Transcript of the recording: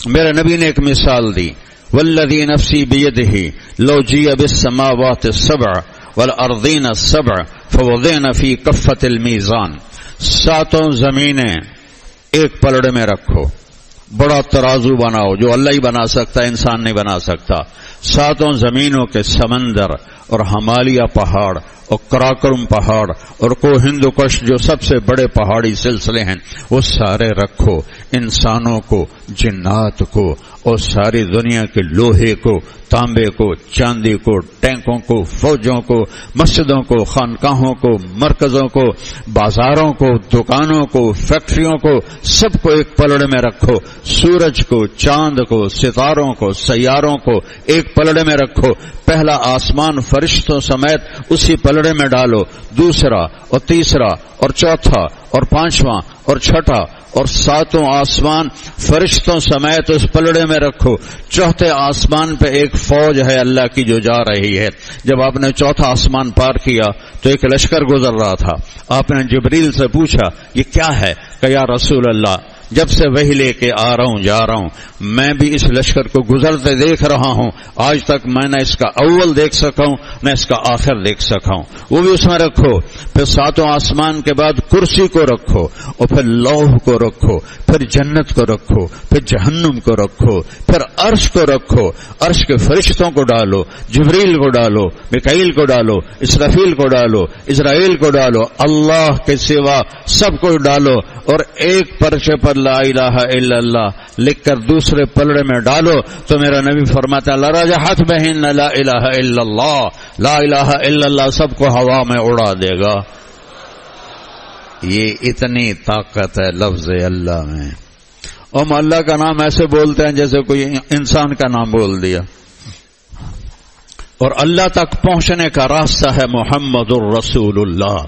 میرے نبی نے ایک مثال دی، والذی نفسی بیدہ لو جیء بالسماوات السبع والارضین السبع فوضعن فی کفۃ المیزان، ساتوں زمینیں ایک پلڑے میں رکھو، بڑا ترازو بناؤ جو اللہ ہی بنا سکتا ہے، انسان نہیں بنا سکتا، ساتوں زمینوں کے سمندر اور ہمالیہ پہاڑ اور کراکرم پہاڑ اور کو ہندوکش جو سب سے بڑے پہاڑی سلسلے ہیں وہ سارے رکھو، انسانوں کو، جنات کو اور ساری دنیا کے لوہے کو، تانبے کو، چاندی کو، ٹینکوں کو، فوجوں کو، مسجدوں کو، خانقاہوں کو، مرکزوں کو، بازاروں کو، دکانوں کو، فیکٹریوں کو، سب کو ایک پلڑے میں رکھو، سورج کو، چاند کو، ستاروں کو، سیاروں کو ایک پلڑے میں رکھو، پہلا آسمان فرشتوں سمیت اسی پلڑے میں ڈالو، دوسرا اور تیسرا اور چوتھا اور پانچواں اور چھٹا اور ساتوں آسمان فرشتوں سمیت اس پلڑے میں رکھو، چوتھے آسمان پہ ایک فوج ہے اللہ کی جو جا رہی ہے۔ جب آپ نے چوتھا آسمان پار کیا تو ایک لشکر گزر رہا تھا، آپ نے جبریل سے پوچھا یہ کیا ہے؟ کہ یا رسول اللہ جب سے وحی لے کے آ رہا ہوں جا رہا ہوں، میں بھی اس لشکر کو گزرتے دیکھ رہا ہوں، آج تک میں نہ اس کا اول دیکھ سکا ہوں نہ اس کا آخر دیکھ سکا ہوں، وہ بھی اس میں رکھو۔ پھر ساتوں آسمان کے بعد کرسی کو رکھو اور پھر لوح کو رکھو، پھر جنت کو رکھو، پھر جہنم کو رکھو، پھر عرش کو رکھو، عرش کے فرشتوں کو ڈالو، جبریل کو ڈالو، میکائیل کو ڈالو، اسرافیل کو ڈالو، اسرائیل کو ڈالو، اللہ کے سوا سب کو ڈالو اور ایک پرچے پر لا الہ الا اللہ لکھ کر دوسرے پلڑے میں ڈالو تو میرا نبی فرماتا ہے لرجحت بہن لا الہ الا اللہ، لا الہ الا اللہ سب کو ہوا میں اڑا دے گا۔ یہ اتنی طاقت ہے لفظ اللہ میں۔ ہم اللہ کا نام ایسے بولتے ہیں جیسے کوئی انسان کا نام بول دیا، اور اللہ تک پہنچنے کا راستہ ہے محمد الرسول اللہ۔